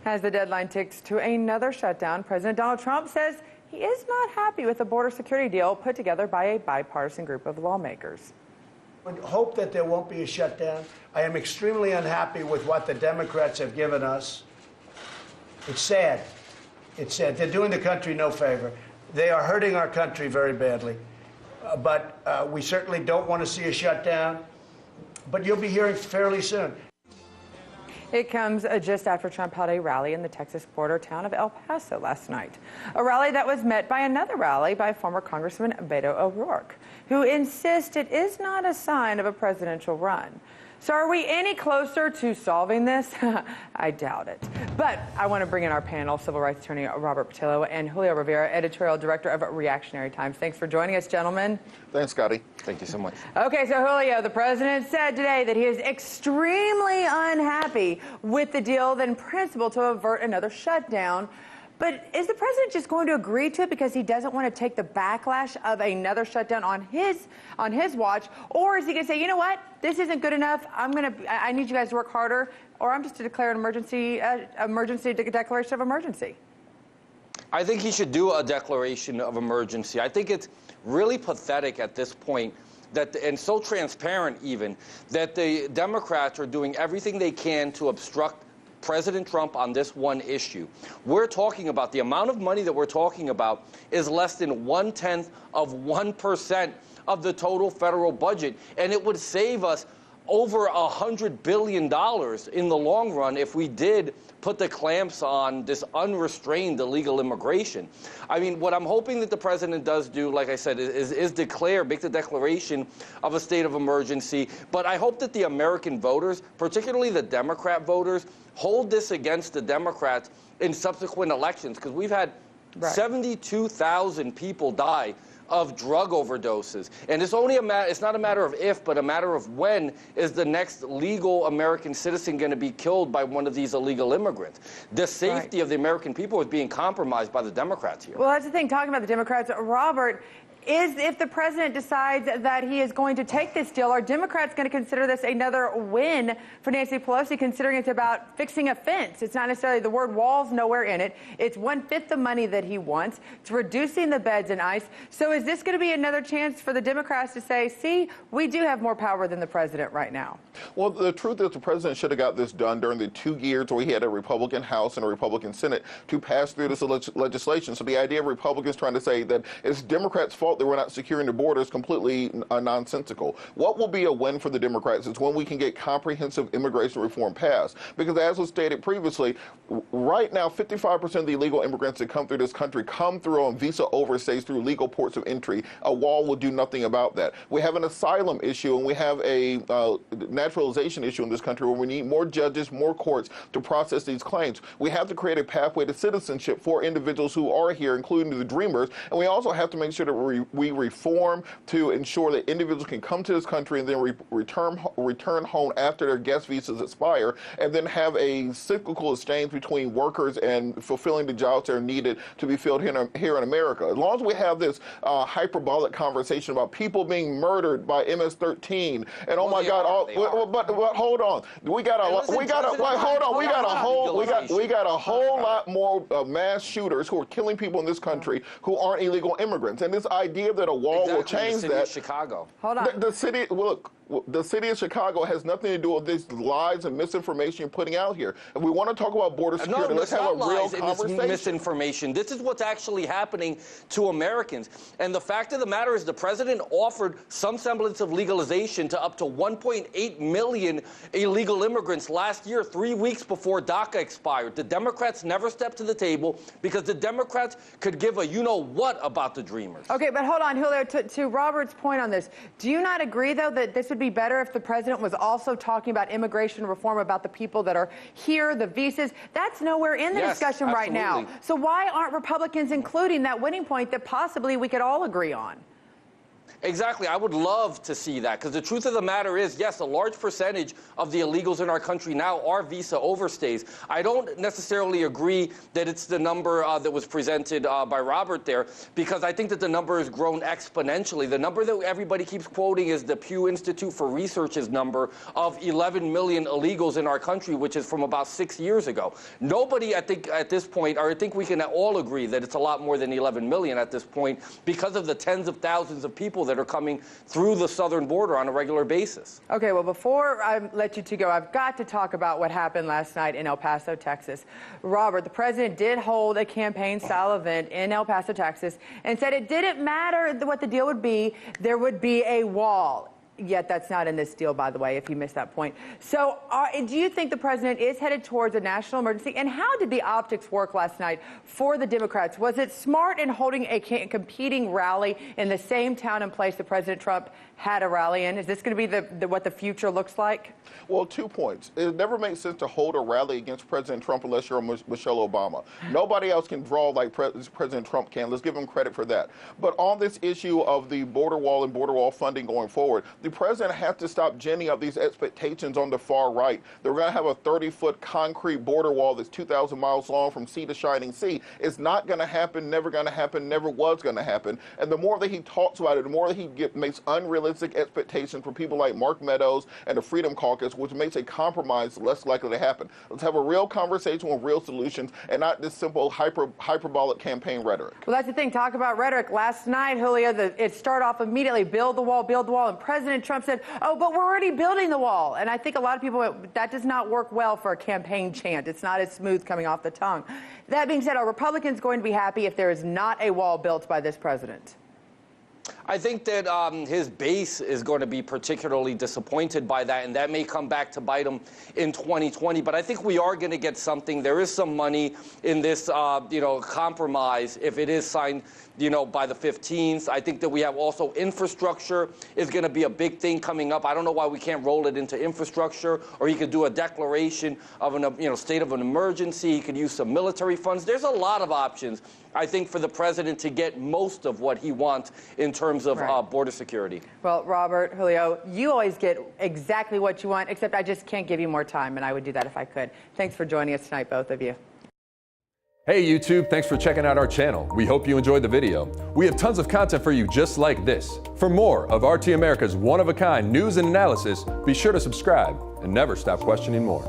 As the deadline ticks to another shutdown, President Donald Trump says he is not happy with the border security deal put together by a bipartisan group of lawmakers. I hope that there won't be a shutdown. I am extremely unhappy with what the Democrats have given us. It's sad. It's sad. They're doing the country no favor. They are hurting our country very badly. But we certainly don't want to see a shutdown. But you'll be hearing fairly soon. It comes just after Trump held a rally in the Texas border town of El Paso last night. A rally that was met by another rally by former Congressman Beto O'Rourke, who insists it is not a sign of a presidential run. So are we any closer to solving this? I doubt it. But I want to bring in our panel, civil rights attorney Robert Patillo and Julio Rivera, editorial director of Reactionary Times. Thanks for joining us, gentlemen. Thanks, Scotty. Thank you so much. Okay, so Julio, the president said today that he is extremely unhappy with the deal in principle to avert another shutdown. But is the president just going to agree to it because he doesn't want to take the backlash of another shutdown on his watch? Or is he going to say, you know what, this isn't good enough, I need you guys to work harder, or I'm just to declare an emergency declaration of emergency? I think he should do a declaration of emergency. I think it's really pathetic at this point that, and so transparent even, that the Democrats are doing everything they can to obstruct President Trump on this one issue. We're talking about the amount of money that we're talking about is less than 1/10 of 1% of the total federal budget, and it would save us over $100 billion in the long run if we did put the clamps on this unrestrained illegal immigration. I mean, what I'm hoping that the president does do, like I said, is make the declaration of a state of emergency. But I hope that the American voters, particularly the Democrat voters, hold this against the Democrats in subsequent elections, because we've had 72,000 people die of drug overdoses. And it's not a matter of if, but a matter of when is the next legal American citizen going to be killed by one of these illegal immigrants. The safety of the American people is being compromised by the Democrats here. Well, that's the thing, talking about the Democrats, Robert, if the president decides that he is going to take this deal, are Democrats going to consider this another win for Nancy Pelosi, considering it's about fixing a fence? It's not necessarily the word wall's nowhere in it. It's 1/5 the money that he wants. It's reducing the beds and ICE. So is this going to be another chance for the Democrats to say, see, we do have more power than the president right now? Well, the truth is the president should have got this done during the 2 years where he had a Republican House and a Republican Senate to pass through this legislation. So the idea of Republicans trying to say that it's Democrats' fault that we're not securing the border is completely nonsensical. What will be a win for the Democrats is when we can get comprehensive immigration reform passed. Because as was stated previously, right now 55% of the illegal immigrants that come through this country come through on visa overstays through legal ports of entry. A wall will do nothing about that. We have an asylum issue, and we have a naturalization issue in this country where we need more judges, more courts to process these claims. We have to create a pathway to citizenship for individuals who are here, including the Dreamers, and we also have to make sure that we reform to ensure that individuals can come to this country and then return home after their guest visas expire, and then have a cyclical exchange between workers and fulfilling the jobs that are needed to be filled here in America. As long as we have this hyperbolic conversation about people being murdered by MS-13, and oh my God, but hold on, we got a whole lot more mass shooters who are killing people in this country who aren't illegal immigrants, and this idea that a wall will change that. Chicago. Hold on. The city, look, the city of Chicago has nothing to do with these lies and misinformation you're putting out here. If we want to talk about border security, let's have a real conversation. It's misinformation. This is what's actually happening to Americans. And the fact of the matter is the president offered some semblance of legalization to up to 1.8 million illegal immigrants last year, 3 weeks before DACA expired. The Democrats never stepped to the table because the Democrats could give a you-know-what about the Dreamers. Okay, but hold on, Julio, to Robert's point on this, do you not agree, though, that this would be better if the president was also talking about immigration reform, about the people that are here, the visas? That's nowhere in the discussion right now. So why aren't Republicans including that winning point that possibly we could all agree on? Exactly. I would love to see that, because the truth of the matter is, yes, a large percentage of the illegals in our country now are visa overstays. I don't necessarily agree that it's the number that was presented by Robert there, because I think that the number has grown exponentially. The number that everybody keeps quoting is the Pew Institute for Research's number of 11 million illegals in our country, which is from about 6 years ago. Nobody, I think, at this point, or I think we can all agree that it's a lot more than 11 million at this point, because of the tens of thousands of people that are coming through the southern border on a regular basis. Okay, well, before I let you two go, I've got to talk about what happened last night in El Paso, Texas. Robert, the president did hold a campaign-style event in El Paso, Texas, and said it didn't matter what the deal would be, there would be a wall. Yet that's not in this deal, by the way, if you missed that point. So do you think the president is headed towards a national emergency? And how did the optics work last night for the Democrats? Was it smart in holding a competing rally in the same town and place that President Trump had a rally in? Is this going to be what the future looks like? Well, 2 points. It never makes sense to hold a rally against President Trump unless you're Michelle Obama. Nobody else can draw like President Trump can. Let's give him credit for that. But on this issue of the border wall and border wall funding going forward, the president has to stop ginning up these expectations on the far right. They're going to have a 30-foot concrete border wall that's 2,000 miles long from sea to shining sea. It's not going to happen, never going to happen, never was going to happen. And the more that he talks about it, the more that he makes unrealistic expectations for people like Mark Meadows and the Freedom Caucus, which makes a compromise less likely to happen. Let's have a real conversation with real solutions and not this simple hyperbolic campaign rhetoric. Well, that's the thing. Talk about rhetoric. Last night, Julio, it started off immediately, build the wall, and President Trump said, oh, but we're already building the wall. And I think a lot of people, that does not work well for a campaign chant. It's not as smooth coming off the tongue. That being said, are Republicans going to be happy if there is not a wall built by this president? I think that his base is going to be particularly disappointed by that, and that may come back to bite him in 2020. But I think we are going to get something. There is some money in this, compromise if it is signed, by the 15th. I think that we have also infrastructure is going to be a big thing coming up. I don't know why we can't roll it into infrastructure, or he could do a declaration of an, state of an emergency. He could use some military funds. There's a lot of options, I think, for the president to get most of what he wants in terms of border security. Well, Robert, Julio, you always get exactly what you want, except I just can't give you more time, and I would do that if I could. Thanks for joining us tonight, both of you. Hey YouTube, thanks for checking out our channel. We hope you enjoyed the video. We have tons of content for you just like this. For more of RT America's one-of-a-kind news and analysis, be sure to subscribe and never stop questioning more.